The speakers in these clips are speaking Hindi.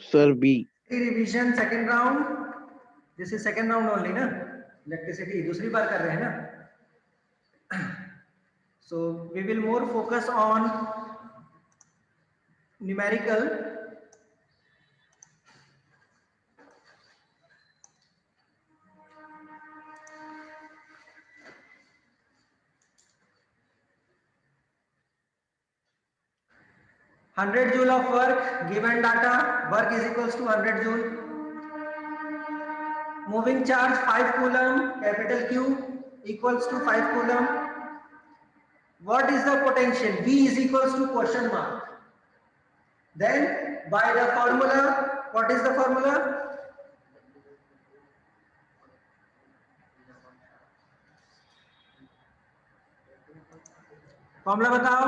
Sir, B. Revision second round, this is second round only ना, इलेक्ट्रिसिटी दूसरी बार कर रहे हैं ना. So we will more focus on numerical. Hundred joule of work given data, work is equals to 100 joule. Moving charge 5 coulomb, capital Q equals to 5 coulomb. What is the potential? V is equals to question mark. Then by the formula, what is the formula? Formula बताओ.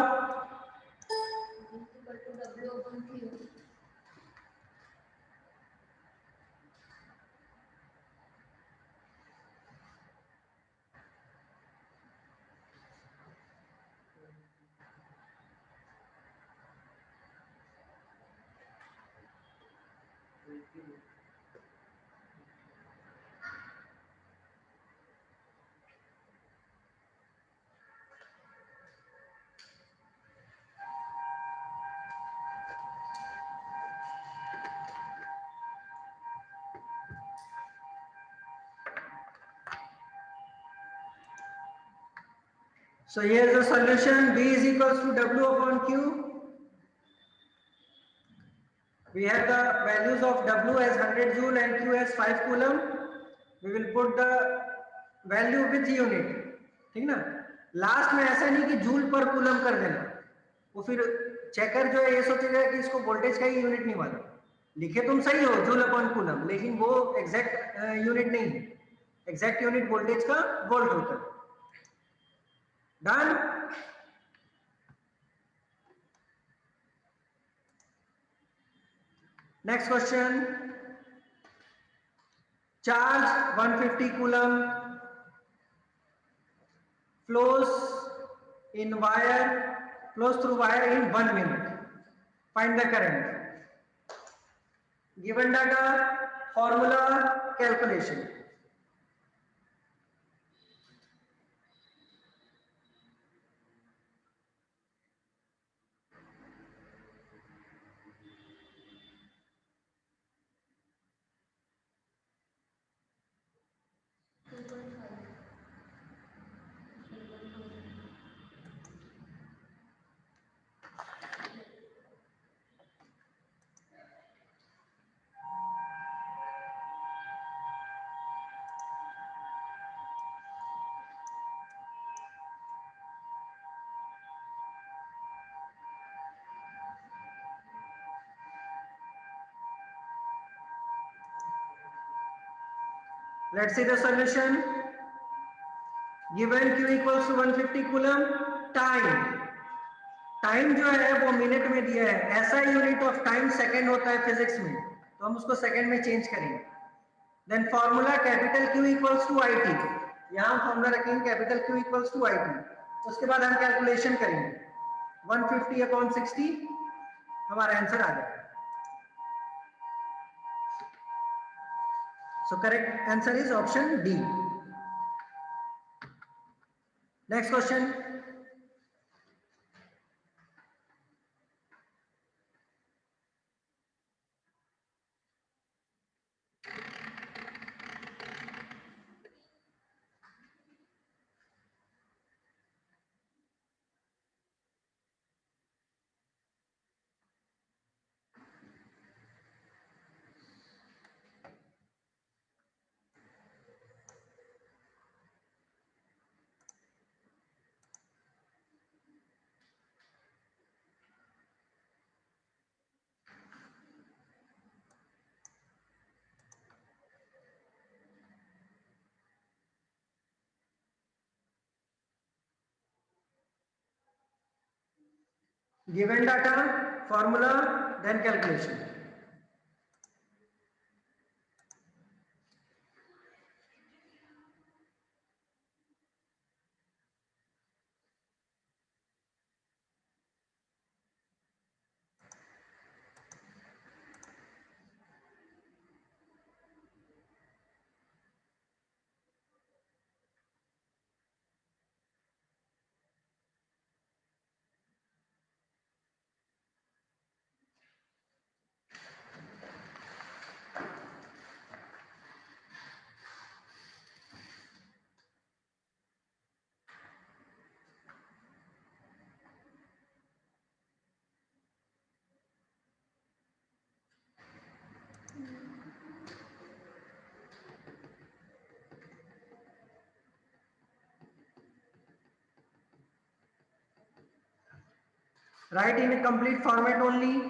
So here is the solution. V is equals to W upon Q. We have the values of W as 100 joule and Q as 5 coulomb. We will put the value with unit. ठीक ना. लास्ट में ऐसा नहीं कि जूल पर कूलम कर देना, वो फिर चेकर जो है ये सोचेगा कि इसको वोल्टेज का ही यूनिट नहीं मालूम. लिखे तुम सही हो जूल अपॉन कूलम, लेकिन वो एग्जैक्ट यूनिट नहीं है. एग्जैक्ट यूनिट वोल्टेज का वोल्ट होता है. Done. Next question. Charge 150 coulomb flows through wire in 1 minute. Find the current. Given data, formula, calculation. Let's see the solution. Given Q equals to 150 coulomb, time जो है वो मिनट में दिया है. ऐसा यूनिट ऑफ टाइम सेकंड होता है फिजिक्स में, तो हम उसको सेकंड में चेंज करेंगे. Then formula capital Q equals to IT. यहां फॉर्मूला रखेंगे capital Q equals to IT. उसके बाद हम कैलकुलेशन करेंगे. 150 अपॉन 60 हमारा आंसर आ जाएगा. So correct answer is option D. Next question. Given data, formula, then calculation. Write in a complete format only.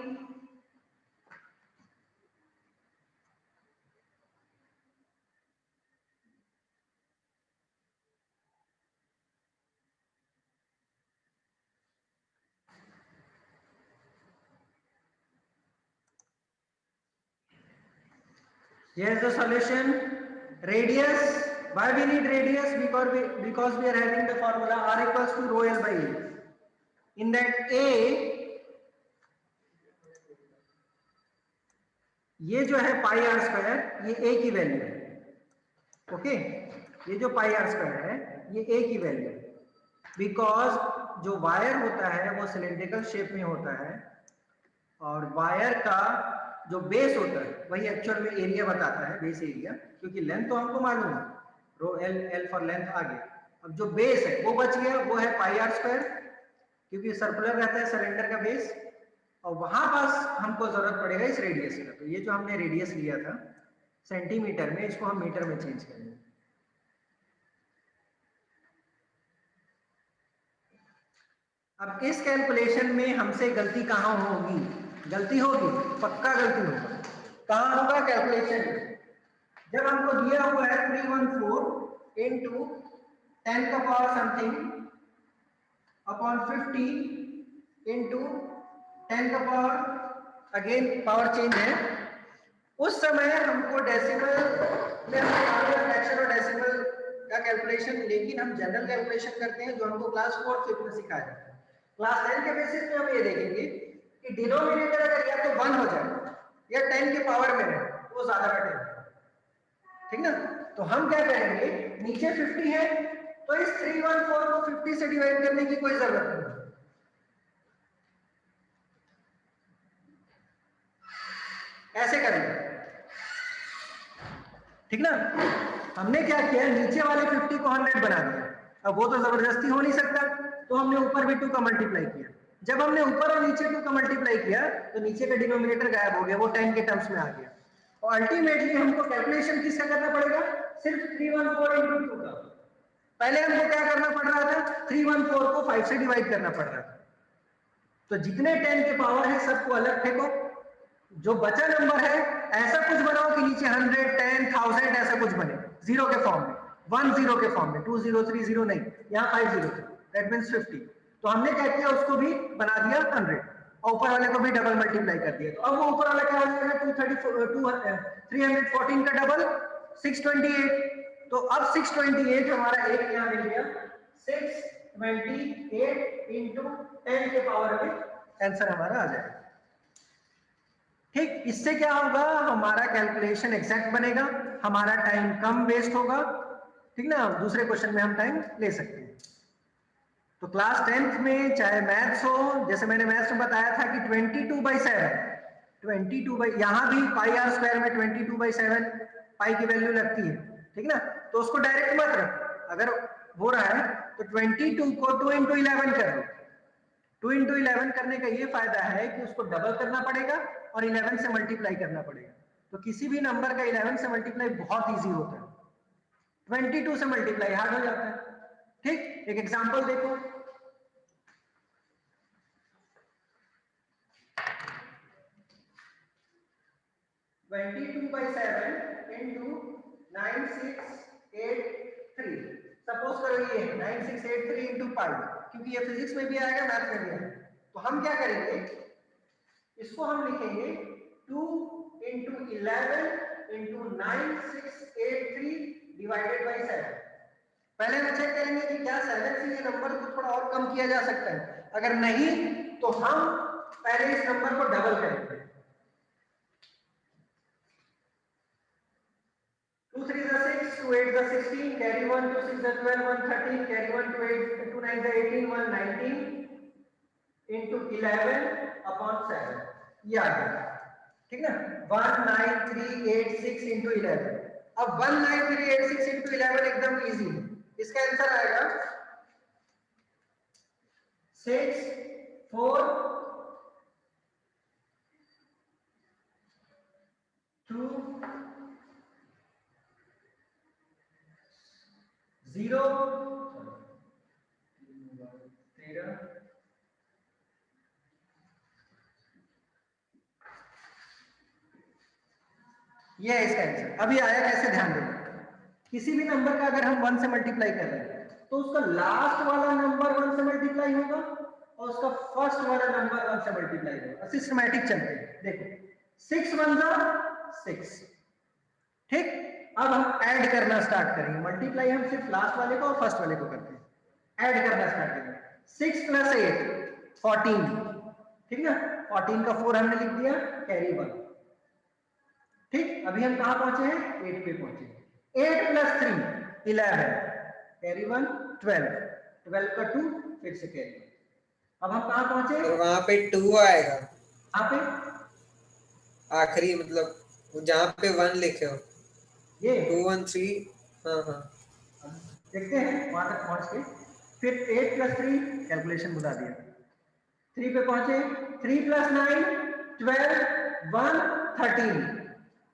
Here's the solution. Radius. Why we need radius? Because we are having the formula R equals to rho L by A. In that A, ये जो है पाई आर स्क्वायर, ये A की वैल्यू है. ओके, ये जो पाई आर स्क्वायर है ये A की वैल्यू है. बिकॉज जो वायर होता है वो सिलेंड्रिकल शेप में होता है और वायर का जो बेस होता है वही एक्चुअल में एरिया बताता है, बेस एरिया. क्योंकि लेंथ तो हमको मालूम है, rho L, L for length आ गया. अब जो बेस है वो बच गया, वो है पाई आर स्क्वायर, क्योंकि सर्कुलर रहता है सिलेंडर का बेस. और वहां पास हमको जरूरत पड़ेगा इस रेडियस का. तो ये जो हमने रेडियस लिया था सेंटीमीटर में, इसको हम मीटर में चेंज करेंगे. अब इस कैलकुलेशन में हमसे गलती कहां होगी? गलती होगी, पक्का गलती होगा. कहां होगा कैलकुलेशन में? जब हमको दिया हुआ है 314 इंटू 10 का पावर समथिंग अपॉन 50 इंटू 10 का पावर, अगेन पावर चेंज है. उस समय हमको डेसिमल में फ्रैक्शन और डेसिमल का कैलकुलेशन, लेकिन हम जनरल कैलकुलेशन करते हैं जो हमको क्लास 4 फिफ्थ में सिखाया जाता है. क्लास 10 के बेसिस पे हम ये देखेंगे कि डिनोमिनेटर अगर या तो 1 हो जाए या 10 के पावर में रहे तो ज्यादा बेटर है. ठीक ना? तो हम क्या करेंगे, नीचे 50 है तो इस 314 को 50 से डिवाइड करने की कोई जरूरत नहीं. ऐसे करेंगे. ठीक ना? हमने क्या किया, नीचे वाले 50 को 100 बना दिया. अब वो तो जबरदस्ती हो नहीं सकता, तो हमने ऊपर भी 2 का मल्टीप्लाई किया. जब हमने ऊपर और नीचे 2 का मल्टीप्लाई किया तो नीचे का डिनोमिनेटर गायब हो गया, वो 10 के टर्म्स में आ गया. और अल्टीमेटली हमको कैलकुलेशन किसका करना पड़ेगा? सिर्फ 314 इंटू 2 का. पहले हमको क्या करना पड़ रहा था? 314 को 5 से डिवाइड करना पड़ रहा था. तो जितने 10 के पावर है सबको अलग फेंको, जो बचा नंबर है ऐसा कुछ बनाओ कि नीचे 100, 10, 1000 ऐसा कुछ बने, जीरो के फॉर्म में, 1 0 के फॉर्म में, 2 0 3 0 नहीं, यहाँ 5 0 थे, दैट मींस 50. तो हमने क्या किया, उसको भी बना दिया 100 और ऊपर वाले को भी डबल मल्टीप्लाई कर दिया. तो अब वो ऊपर वाला क्या हो जाएगा, 314 का डबल 628. तो अब 628 हमारा एक यहाँ मिल गया, 628 इंटू 10 के पावर में आंसर हमारा आ जाएगा. ठीक, इससे क्या होगा, हमारा कैलकुलेशन एग्जैक्ट बनेगा, हमारा टाइम कम वेस्ट होगा. ठीक ना? दूसरे क्वेश्चन में हम टाइम ले सकते हैं. तो क्लास 10th में चाहे मैथ्स हो, जैसे मैंने मैथ्स में बताया था कि 22/7, 22 यहां भी पाई आर स्क्वायर में 22/7 पाई की वैल्यू लगती है. ठीक ना? तो उसको डायरेक्ट मत रख, अगर हो रहा है तो 22 को 2 इंटू 11 कर लो. 2 इंटू 11 करने का ये फायदा है कि उसको डबल करना पड़ेगा और 11 से मल्टीप्लाई करना पड़ेगा. तो किसी भी नंबर का 11 से मल्टीप्लाई बहुत इजी होता है, 22 से मल्टीप्लाई हार्ड हो जाता है. ठीक, एक एग्जांपल देखो. Twenty two by 7 into 9683. Suppose करो ये 9683 इंटू पाई, क्योंकि ये फिजिक्स में भी आएगा, मैथ में भी आएगा. तो हम क्या करेंगे, इसको हम लिखेंगे 2 इंटू 11 इंटू 9683 डिवाइडेड बाई 7. पहले हम चेक करेंगे कि क्या 7 से ये नंबर को थोड़ा और कम किया जा सकता है. अगर नहीं तो हम पहले इस नंबर को डबल करेंगे. 2 3 is 6, 2 8 is 16, carry 1, 2 6 is 12, 1 13, carry 1, 2 8, 2 9 is 18, 1 19 into 11 upon 7. ये आ गया. ठीक ना? 19386 into 11. अब 19386 into 11 एकदम इजी है. इसका आंसर आएगा 6 4 2 0 13 ये है इसका आंसर। अभी आया कैसे, ध्यान देना, किसी भी नंबर का अगर हम 1 से मल्टीप्लाई कर रहे हैं तो उसका लास्ट वाला नंबर 1 से मल्टीप्लाई होगा और उसका फर्स्ट वाला नंबर 1 से मल्टीप्लाई होगा। सिस्टमैटिक चलते हैं, देखो 6 1 6, ठीक। अब हम ऐड करना स्टार्ट करेंगे, मल्टीप्लाई हम सिर्फ लास्ट वाले को और फर्स्ट वाले को करते हैं, ऐड करना स्टार्ट करेंगे। 6 + 8 14, ठीक ना, 14 का 4 हमने लिख दिया, कैरी 1, ठीक। अभी हम कहां पहुंचे हैं, 8 पे पहुंचे। 8 + 3 11, कैरी 1 12, 12 का 2 फिर से कैरी 1। अब हम कहां पहुंचे, तो वहां पे 2 आएगा, यहाँ पे आखिरी मतलब जहां पे 1 लिखे हो, ये 2 1 3। हाँ हाँ, देखते हैं वहां तक पहुंच के। फिर 8 + 3 कैलकुलेशन बता दिया, 3 पे पहुंचे, 3 + 9 12 1 13,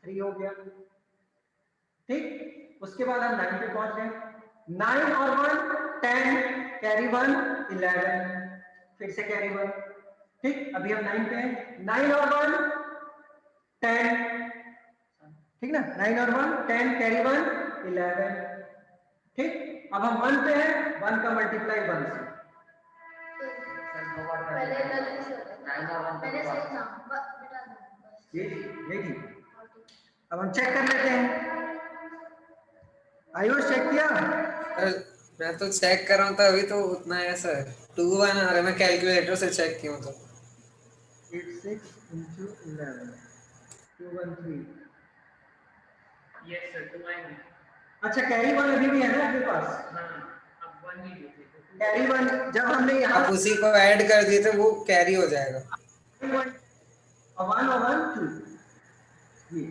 3 हो गया, ठीक। उसके बाद हम 9 पे पहुंच गए, 9 और 1 10, कैरी 1 11, फिर से कैरी 1, ठीक। अभी हम 9 पे हैं, 9 और 1 10, ठीक ना, 9 और 1 10, कैरी 1 11, ठीक। अब हम 1 पे हैं, 1 का मल्टीप्लाई 1 से, ये थी। अब हम चेक कर लेते हैं, आयुष चेक किया, मैं तो चेक कर रहा हूँ, तो अभी तो उतना है सर, 2 1 आ रहा है, मैं कैलकुलेटर से चेक किया हूँ। तो 86 × 11 213, यस सर, 2 आएंगे। अच्छा कैरी 1 अभी भी है ना आपके पास, हाँ, अब 1 ही होते तो कैरी 1 जब हमने यहाँ आप उसी को ऐड कर दिए तो वो कैरी हो जाएगा। 1 और 1 2, ये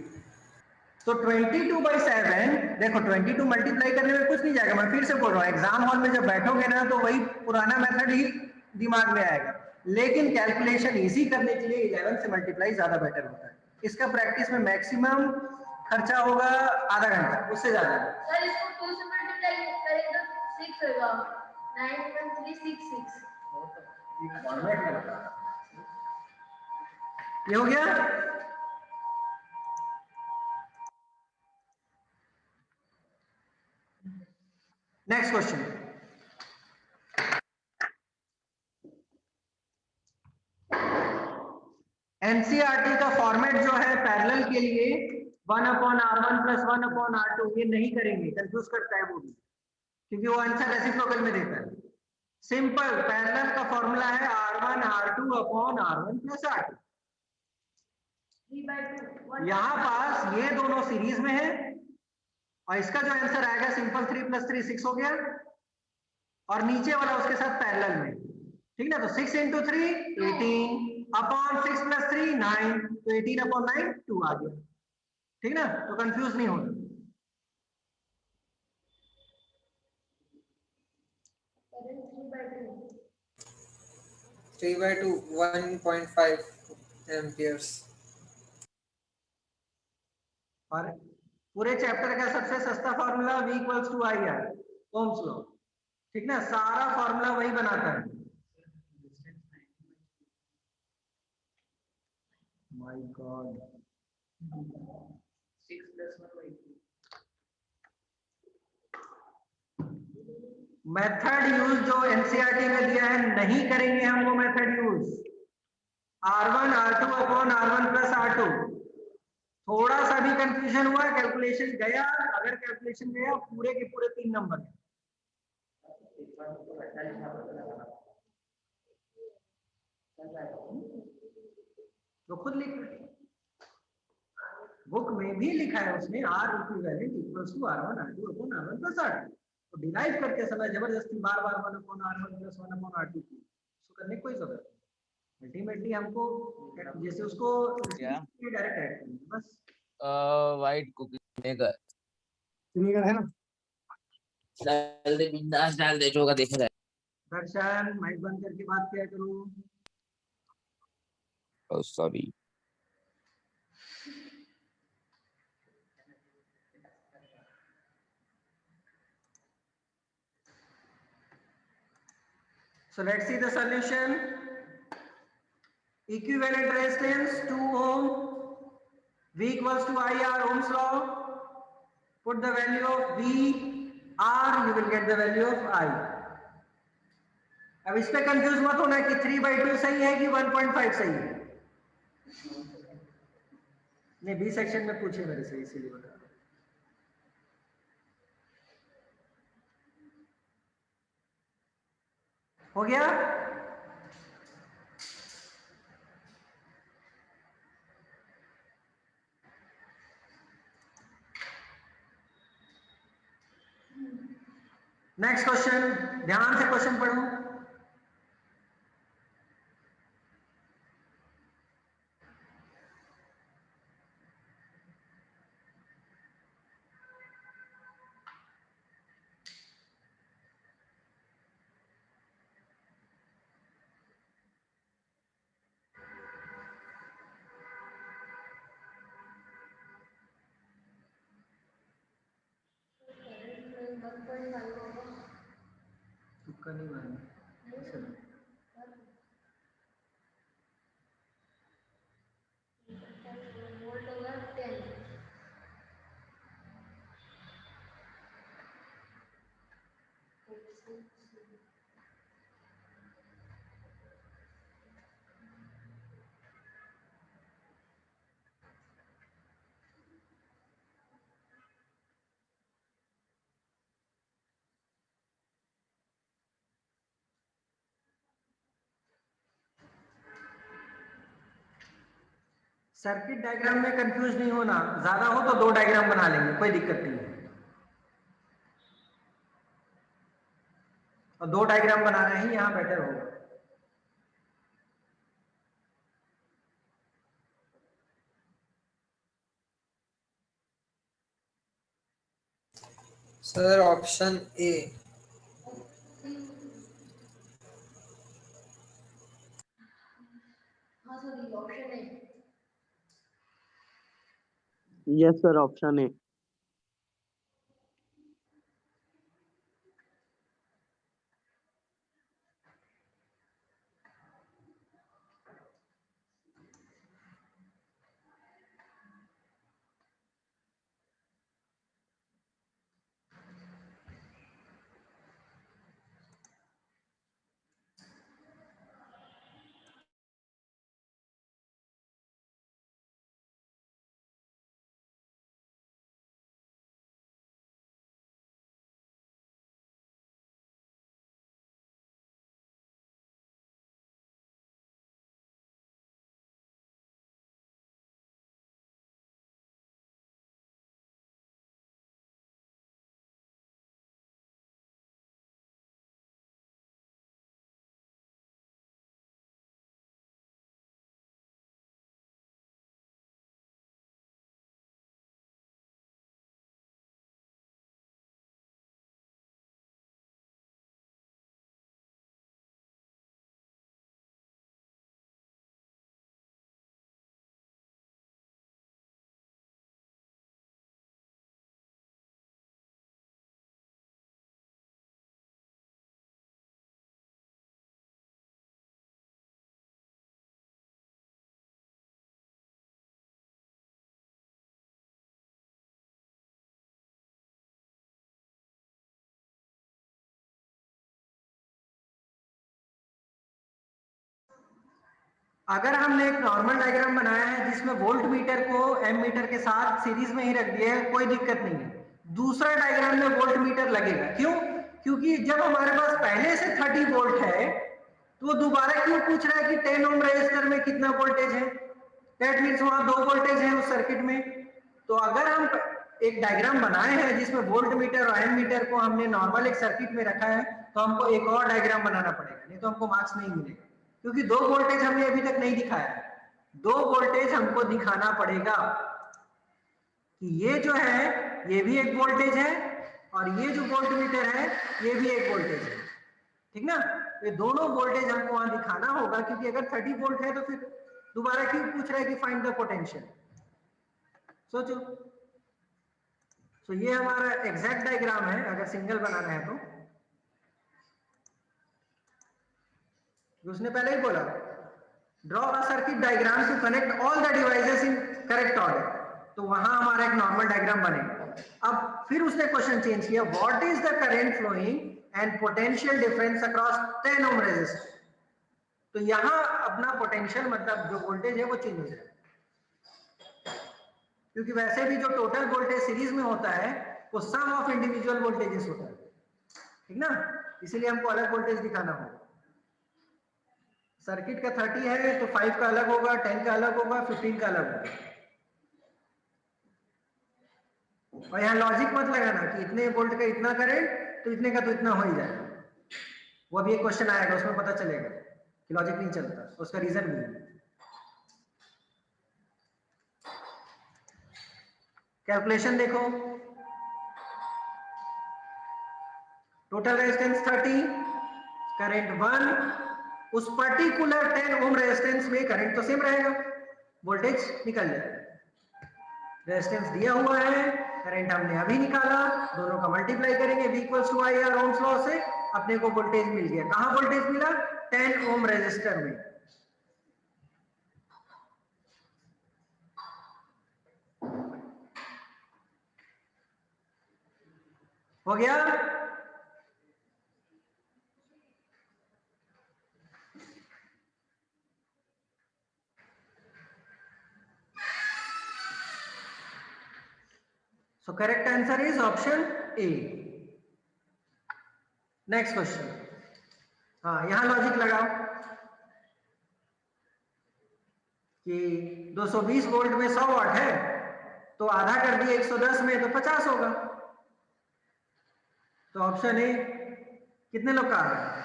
तो 22/7, देखो 22 मल्टीप्लाई करने में कुछ नहीं जाएगा, मैं फिर से बोल रहा हूँ, एग्जाम हॉल में जब बैठोगे ना तो वही पुराना मेथड ही दिमाग में आएगा, लेकिन कैलकुलेशन इजी करने के लिए 11 से मल्टीप्लाई ज्यादा बेटर होता है। इसका प्रैक्टिस में मैक्सिमम खर्चा होगा आधा घंटा, उससे ज्यादा। सर इसको 2 से मल्टीप्लाई करें तो 6 होगा, 91366। फॉर्मेट में बता, ये हो गया। नेक्स्ट क्वेश्चन, एनसीईआरटी का फॉर्मेट जो है पैरेलल के लिए 1/r1 + 1/r2, ये नहीं करेंगे, कंफ्यूज करता है वो भी, क्योंकि वो आंसर रेसिप्रोकल में देता है। सिंपल पैरेलल का फॉर्मूला है r1 r2/r1 + r2। 3/2 यहाँ पास ये दोनों सीरीज में है और इसका जो आंसर आएगा सिंपल 3 + 3 6 हो गया, और नीचे वाला उसके साथ पैरेलल में, ठीक ना। तो 6 × 3 18/6 + 3 9, तो 18/9 2 आ गया, ठीक ना। तो कंफ्यूज नहीं होना। 3/2 1.5 एम्पियर्स। और पूरे चैप्टर का सबसे सस्ता formula V = IR, ohm's law, ठीक ना, सारा फॉर्मूला वही बनाता है। My God, 6 + 1 by 2। Method use जो एनसीईआरटी में दिया है नहीं करेंगे हम वो method use, r1 r2/r1 + r2। थोड़ा सा भी कंफ्यूजन हुआ, कैलकुलेशन गया, अगर कैलकुलेशन गया पूरे के पूरे 3 नंबर तो खुद लिख, बुक में भी लिखा है उसने R = r1 r2/r1 + r2, तो डिराइव करते समय जबरदस्ती बार बार 1/r1 + 1/r2 उसको करने की कोई जरूरत नहीं। अल्टीमेटली हमको जैसे उसको डायरेक्ट ऐड करना है बस। वाइट कुकिंग मेकर विनेगर है ना, डाल दे, बिंदास डाल दे, जो होगा देखा जाए। दर्शन माइक बंद करके बात किया करो। Oh sorry. So let's see the solution. Equivalent resistance 2 ohm, V equals to IR, Ohm's law. Put the value of V, R, you will get the value of I. अब इस पे कंफ्यूज मत होना कि 3/2 सही है कि 1.5 सही है। नहीं, बी सेक्शन में पूछे मेरे से, इसीलिए बता रहा हूं। हो गया? नेक्स्ट क्वेश्चन, ध्यान से क्वेश्चन पढ़ो। तुक्का नहीं मारना, ऐसे नहीं। वोल्ट होगा 10। सर्किट डायग्राम में कंफ्यूज नहीं होना, ज्यादा हो तो 2 डायग्राम बना लेंगे, कोई दिक्कत नहीं है। और 2 डायग्राम बनाना ही यहां बेटर होगा। Sir option A. हाँ सर, ऑप्शन है। Yes sir, option A. अगर हमने एक नॉर्मल डायग्राम बनाया है जिसमें वोल्ट मीटर को एम मीटर के साथ सीरीज में ही रख दिया है, कोई दिक्कत नहीं है। दूसरा डायग्राम में वोल्ट मीटर लगेगा, क्यों? क्योंकि जब हमारे पास पहले से 30 वोल्ट है तो वो दोबारा क्यों पूछ रहा है कि 10 ओम रेजिस्टर में कितना वोल्टेज है? दैट मीन्स वहां 2 वोल्टेज है उस सर्किट में। तो अगर हम एक डायग्राम बनाए हैं जिसमें वोल्ट मीटर और एम मीटर को हमने नॉर्मल एक सर्किट में रखा है, तो हमको एक और डायग्राम बनाना पड़ेगा, नहीं तो हमको मार्क्स नहीं मिलेगा। क्योंकि 2 वोल्टेज हमने अभी तक नहीं दिखाया है। 2 वोल्टेज हमको दिखाना पड़ेगा कि ये जो है ये भी एक वोल्टेज है और ये जो वोल्ट मीटर है ये भी एक वोल्टेज है, ठीक ना? ये दोनों वोल्टेज हमको वहां दिखाना होगा, क्योंकि अगर 30 वोल्ट है तो फिर दोबारा क्यों पूछ रहा है कि फाइंड द पोटेंशियल? सोचो। तो ये हमारा एग्जैक्ट डायग्राम है अगर सिंगल बनाना है तो। उसने पहले ही बोला, draw a circuit diagram to connect all the devices in correct order. तो वहां हमारा एक नॉर्मल डायग्राम बनेगा। अब फिर उसने क्वेश्चन चेंज किया, what is the current flowing and potential difference across 10 ohm resistor. तो यहां अपना पोटेंशियल मतलब जो वोल्टेज है वो चेंज हो जाएगा, क्योंकि वैसे भी जो टोटल वोल्टेज सीरीज में होता है वो सम ऑफ इंडिविजुअल वोल्टेजेस होता है, ठीक ना, इसीलिए हमको अलग वोल्टेज दिखाना होगा। सर्किट का 30 है तो 5 का अलग होगा, 10 का अलग होगा, 15 का अलग होगा। और यहाँ लॉजिक मत लगाना कि इतने वोल्ट का इतना करंट तो इतने का तो इतना हो ही जाएगा, वो अभी एक क्वेश्चन आएगा उसमें पता चलेगा कि लॉजिक नहीं चलता, उसका रीजन भी है। कैलकुलेशन देखो, टोटल रेजिस्टेंस 30, करंट 1, उस पर्टिकुलर 10 ओम रेजिस्टेंस में करंट तो सेम रहेगा, वोल्टेज निकल जाएगा। रेजिस्टेंस दिया हुआ है, करंट हमने अभी निकाला, दोनों का मल्टीप्लाई करेंगे, V equals to IR ohm's law से अपने को वोल्टेज मिल गया। कहां वोल्टेज मिला? 10 ओम रेजिस्टर में। हो गया? So correct answer is option A. Next question. हाँ, यहां लॉजिक लगाओ कि 220 वोल्ट में 100 वाट है तो आधा कर दिए 110 में तो 50 होगा। तो ऑप्शन ए, कितने लोग का आ रहा है?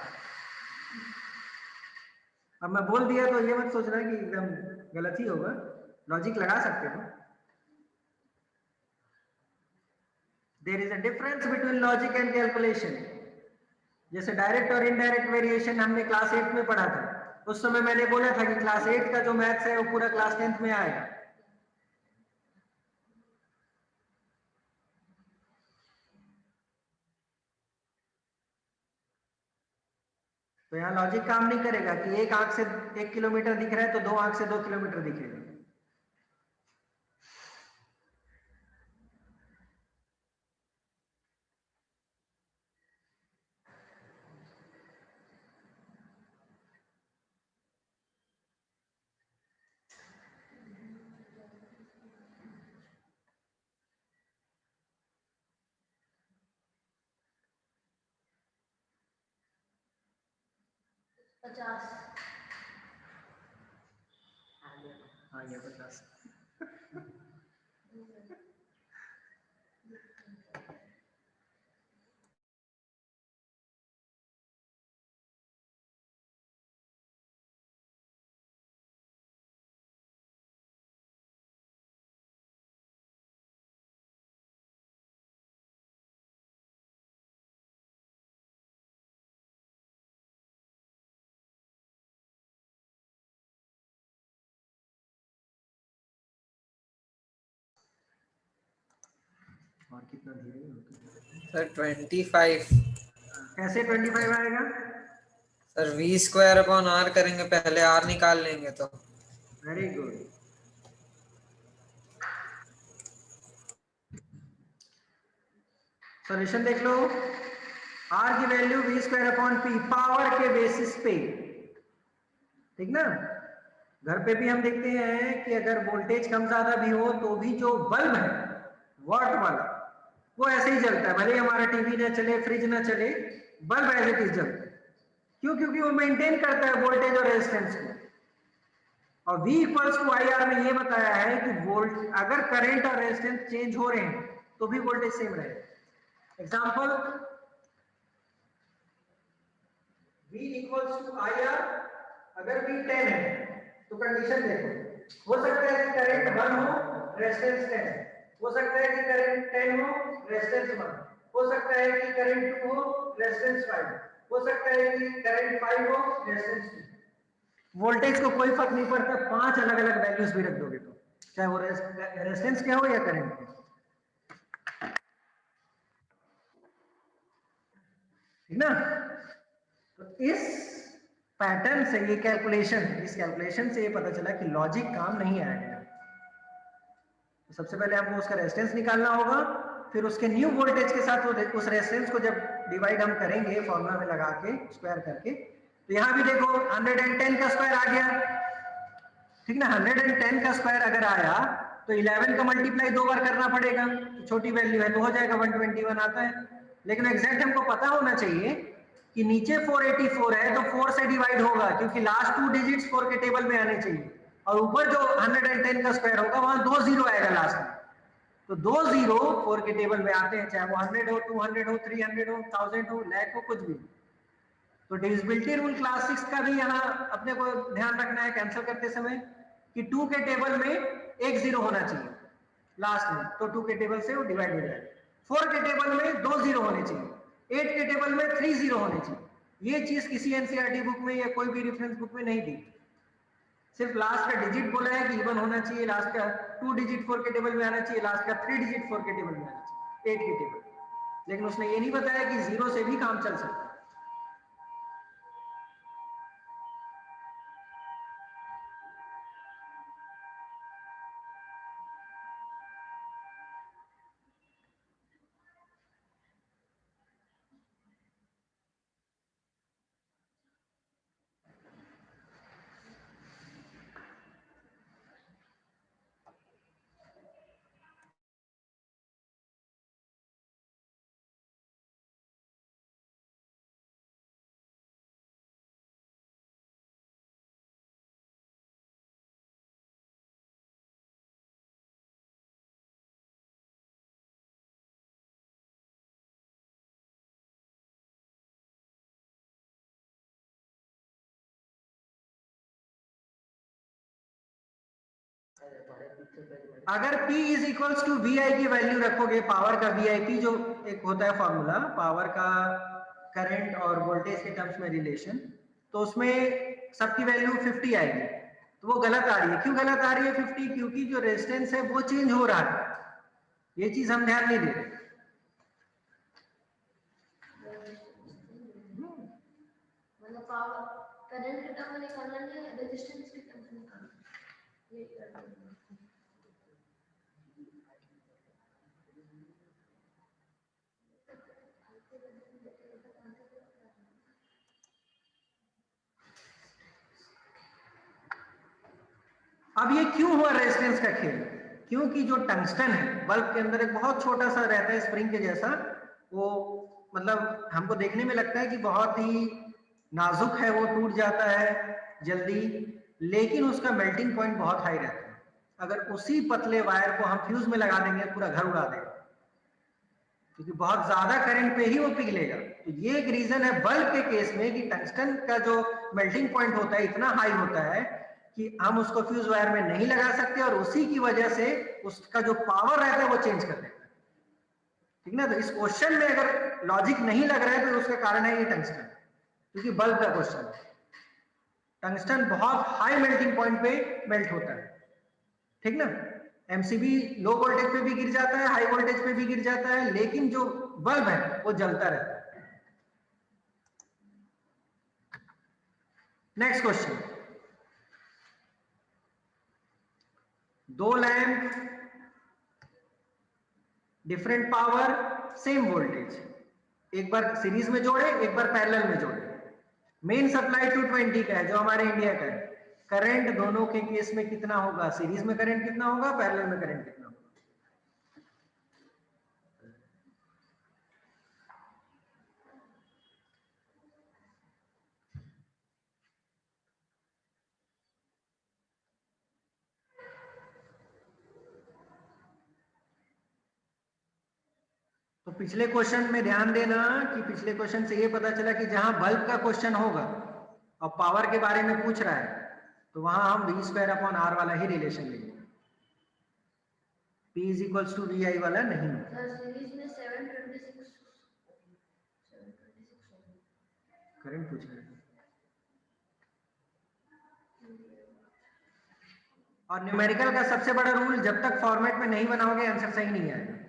अब मैं बोल दिया तो ये मत सोचना कि एकदम गलत ही होगा, लॉजिक लगा सकते हो। There is a difference between logic and calculation. जैसे डायरेक्ट और इनडायरेक्ट वेरिएशन हमने क्लास 8 में पढ़ा था, उस समय मैंने बोला था कि क्लास 8 का जो मैथ्स है वो पूरा क्लास 10th में आएगा। तो यहाँ लॉजिक काम नहीं करेगा कि एक आंख से 1 किलोमीटर दिख रहा है तो दो आंख से 2 किलोमीटर दिखेगा। हाँ, ये 50। और कितना धीरे? सर 25। कैसे 25 आएगा? सर V² R करेंगे, पहले R निकाल लेंगे तो। Very good. सॉल्यूशन देख लो, R की वैल्यू V²/P पावर के बेसिस पे, ठीक ना। घर पे भी हम देखते हैं कि अगर वोल्टेज कम ज्यादा भी हो तो भी जो बल्ब है वाट वाला वो ऐसे ही जलता है, भले हमारा टीवी ना चले, फ्रिज ना चले, बल्ब एज इट इज जलता है। क्यों? क्योंकि वो मेंटेन करता है वोल्टेज और रेजिस्टेंस को। और V इक्वल्स टू IR में ये बताया है कि वोल्ट अगर करंट और रेजिस्टेंस चेंज हो रहे हैं तो भी वोल्टेज सेम रहेगा। Example, V equals to IR, अगर V 10 है तो कंडीशन देखो, हो सकता है कि करंट 1 हो, रेजिस्टेंस 10, हो सकता है कि करंट 10 हो, रेजिस्टेंस 1, हो सकता है कि करंट 2 हो, रेजिस्टेंस 5, हो सकता है कि करंट 5 हो, रेजिस्टेंस 2। वोल्टेज को कोई फर्क नहीं पड़ता, 5 अलग अलग वैल्यूज भी रख दोगे तो, चाहे वो रेजिस्टेंस क्या हो या करंट क्या, ठीक ना। तो इस पैटर्न से ये कैलकुलेशन, इस कैलकुलेशन से ये पता चला कि लॉजिक काम नहीं आएगा। तो सबसे पहले हमको उसका रेजिस्टेंस निकालना होगा, फिर उसके न्यू वोल्टेज के साथ उस रेजिस्टेंस को जब डिवाइड हम करेंगे फॉर्मूला में लगा के स्क्वायर करके, तो यहाँ भी देखो 110 का स्क्वायर आ गया, ठीक ना। 110 का स्क्वायर अगर आया तो 11 का मल्टीप्लाई 2 बार करना पड़ेगा, तो छोटी वैल्यू है तो हो जाएगा 121 आता है। लेकिन एग्जैक्ट हमको पता होना चाहिए कि नीचे 484 है तो 4 से डिवाइड होगा, क्योंकि लास्ट 2 डिजिट्स 4 के टेबल में आने चाहिए, और ऊपर जो 110 का स्क्वायर होगा वहां 2 जीरो आएगा लास्ट में, तो 2 जीरो 4 के टेबल में आते हैं, चाहे वो 100 हो, 200 हो, 300 हो, 1000 हो, लाख हो, कुछ भी। तो डिविजिबिलिटी रूल क्लास 6 का भी यहाँ अपने को ध्यान रखना है कैंसिल करते समय कि 2 के टेबल में एक जीरो होना चाहिए लास्ट में, तो 2 के टेबल से वो डिवाइड हो जाएगा। 4 के टेबल में 2 जीरो होने चाहिए, 8 के टेबल में 3 जीरो होने चाहिए। ये चीज किसी एनसीईआरटी बुक में या कोई भी रेफरेंस बुक में नहीं दी, सिर्फ लास्ट का डिजिट बोला है कि इवन होना चाहिए, लास्ट का 2 डिजिट 4 के टेबल में आना चाहिए, लास्ट का 3 डिजिट 4 के टेबल में आना चाहिए, 8 के टेबल। लेकिन उसने ये नहीं बताया कि जीरो से भी काम चल सकता है। अगर P is equals to V I की वैल्यू रखोगे, पावर का वी आई पी जो एक होता है फॉर्मूला, पावर का करंट और वोल्टेज के टर्म्स में रिलेशन, तो उसमें सबकी वैल्यू 50 आएगी, तो वो गलत आ रही है। क्यों गलत आ रही है 50? क्योंकि जो रेजिस्टेंस है वो चेंज हो रहा है, ये चीज हम ध्यान नहीं दे रहे। मतलब पावर करंट के टर्म में निकालना नहीं है, रेजिस्टेंस के टर्म में निकालना, ये करना है। अब ये क्यों हुआ रेजिस्टेंस का खेल? क्योंकि जो टंगस्टन है बल्ब के अंदर एक बहुत छोटा सा रहता है स्प्रिंग के जैसा, वो मतलब हमको देखने में लगता है कि बहुत ही नाजुक है, वो टूट जाता है जल्दी, लेकिन उसका मेल्टिंग पॉइंट बहुत हाई रहता है। अगर उसी पतले वायर को हम फ्यूज में लगा देंगे पूरा घर उड़ा देगा, क्योंकि बहुत ज्यादा करंट पे ही वो पिघलेगा। तो ये एक रीजन है बल्ब के केस में कि टंगस्टन का जो मेल्टिंग पॉइंट होता है इतना हाई होता है कि हम उसको फ्यूज वायर में नहीं लगा सकते, और उसी की वजह से उसका जो पावर रहता है वो चेंज कर देता है, ठीक ना। तो इस क्वेश्चन में अगर लॉजिक नहीं लग रहा है तो उसका कारण है ये टंगस्टन, क्योंकि बल्ब का क्वेश्चन है। टंगस्टन बहुत हाई मेल्टिंग पॉइंट पे मेल्ट होता है, ठीक ना। एमसीबी लो वोल्टेज पे भी गिर जाता है, हाई वोल्टेज पे भी गिर जाता है, लेकिन जो बल्ब है वो जलता रहता है। नेक्स्ट क्वेश्चन, दो lamp, different power, same voltage, एक बार सीरीज में जोड़े, एक बार पैरेलल में जोड़े। मेन सप्लाई 220 का है जो हमारे इंडिया का है। करंट दोनों के केस में कितना होगा? सीरीज में करंट कितना होगा, पैरेलल में करंट कितना होगा? तो पिछले क्वेश्चन में ध्यान देना कि पिछले क्वेश्चन से ये पता चला कि जहां बल्ब का क्वेश्चन होगा और पावर के बारे में पूछ रहा है, तो वहां हम वी स्क्वायर अपॉन आर वाला ही रिलेशन लेंगे, P is equals to V I वाला नहीं। सर सीरीज में 726 करंट पूछ रहे हैं और न्यूमेरिकल का सबसे बड़ा रूल, जब तक फॉर्मेट में नहीं बनाओगे आंसर सही नहीं आएगा।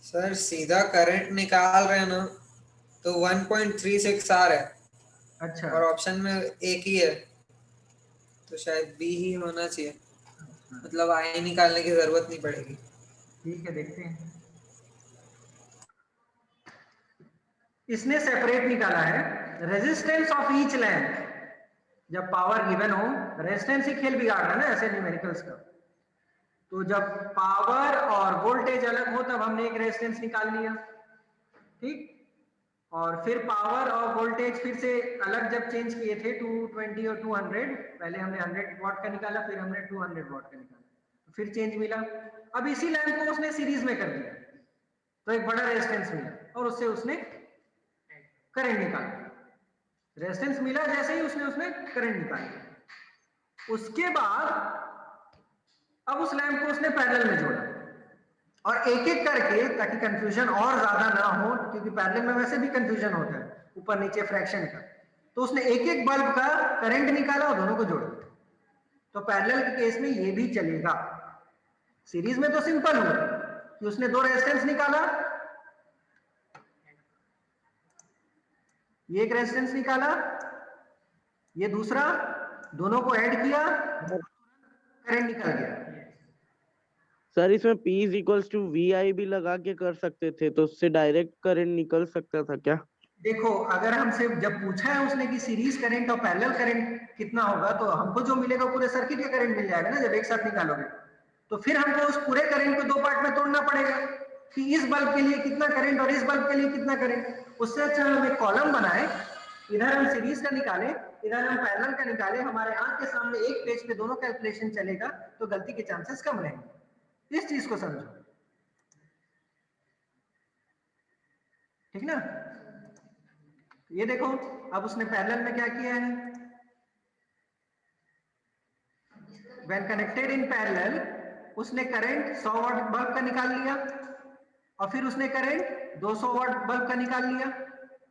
सर सीधा करंट निकाल रहे हैं ना, तो 1.36 आ रहा है अच्छा और ऑप्शन में एक ही है, तो शायद बी ही होना चाहिए। मतलब आई निकालने की जरूरत नहीं पड़ेगी। ठीक है, देखते हैं। इसने सेपरेट निकाला है रेजिस्टेंस ऑफ ईच लैंप। जब पावर गिवन हो, रेजिस्टेंस ही खेल बिगाड़ रहा है ना ऐसे न्यूमेरिकल्स का। तो जब पावर और वोल्टेज अलग हो तब हमने एक रेजिस्टेंस निकाल लिया, ठीक। और फिर पावर और वोल्टेज फिर से अलग जब चेंज किए थे 220 और 200, पहले हमने 100 वॉट का निकाला, फिर हमने 200 वॉट का निकाला, फिर चेंज मिला। अब इसी लैंप को उसने सीरीज में कर दिया तो एक बड़ा रेजिस्टेंस मिला और उससे उसने करंट निकाला। रेजिस्टेंस मिला जैसे ही उसने करंट निकाला। उसके बाद अब उस लैंप को उसने पैरेलल में जोड़ा और एक एक करके, ताकि कंफ्यूजन और ज्यादा ना हो, क्योंकि पैरेलल में वैसे भी कंफ्यूजन होता है ऊपर नीचे फ्रैक्शन का, तो उसने एक एक बल्ब का करंट निकाला और दोनों को जोड़ा। तो पैरेलल के केस में ये भी चलेगा। सीरीज में तो सिंपल हुआ कि उसने दो रेजिस्टेंस निकाला, ये एक रेजिस्टेंस निकाला, ये दूसरा, दोनों को ऐड किया, करंट निकल गया। सर इसमें P is equals to VI भी लगा के कर सकते थे, तो उससे डायरेक्ट करंट निकल सकता था क्या? देखो, अगर हमसे जब पूछा है उसने कि सीरीज करंट और पैरेलल करंट कितना होगा, तो हमको जो मिलेगा पूरे सर्किट का करंट मिल जाएगा ना जब एक साथ निकालोगे। तो फिर हमको उस पूरे करंट को दो पार्ट में तोड़ना पड़ेगा कि इस बल्ब के लिए कितना करंट और इस बल्ब के लिए कितना करंट। उससे अच्छा हम एक कॉलम बनाए, इधर हम सीरीज का निकाले, इधर हम पैरेलल का निकाले, हमारे आंख के सामने एक पेज पे दोनों कैलकुलेशन चलेगा, तो गलती के चांसेस कम रहेंगे। इस चीज को समझो, ठीक ना। ये देखो, अब उसने पैरेलल में क्या किया है, व्हेन कनेक्टेड इन पैरेलल, उसने करंट 100 वाट बल्ब का निकाल लिया और फिर उसने करंट 200 वाट बल्ब का निकाल लिया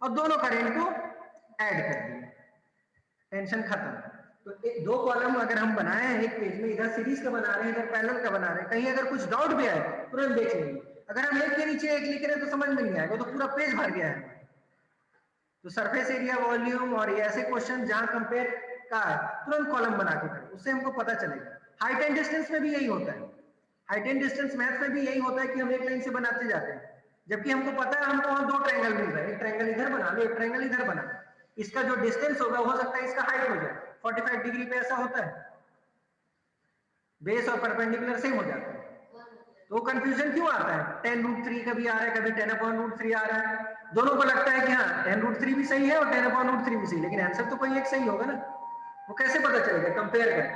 और दोनों करंट को ऐड कर दिया, टेंशन खत्म। तो दो कॉलम अगर हम बनाए हैं एक पेज में, इधर सीरीज का बना रहे हैं, इधर पैरेलल का बना रहे हैं, कहीं अगर कुछ डाउट भी आए तुरंत देख लेंगे। अगर हम एक के नीचे एक लिख रहे हैं तो समझ में नहीं आएगा, तो पूरा पेज भर गया है। तो सरफेस एरिया, वॉल्यूम और ये ऐसे क्वेश्चन जहां कंपेयर का तुरंत कॉलम बना के करें, उससे हमको पता चलेगा। हाइट एंड डिस्टेंस में भी यही होता है, हाइट एंड डिस्टेंस मैथ में भी यही होता है कि हम एक लाइन से बनाते जाते हैं, जबकि हमको पता है हमको वहां दो ट्रायंगल मिल रहा है, एक ट्रायंगल इधर बना लो, एक ट्रायंगल इधर बना लो। इसका जो डिस्टेंस होगा हो सकता है इसका हाइट हो जाए, 45 डिग्री पे ऐसा होता है, बेस और परपेंडिकुलर सेम हो जाता है। तो कंफ्यूजन क्यों आता है, 10√3 कभी आ रहा है, कभी 10/√3 आ रहा है, दोनों को लगता है कि हाँ 10√3 भी सही है और 10/√3 भी सही, लेकिन आंसर तो कोई एक सही होगा ना। वो कैसे पता चलेगा, कंपेयर करें।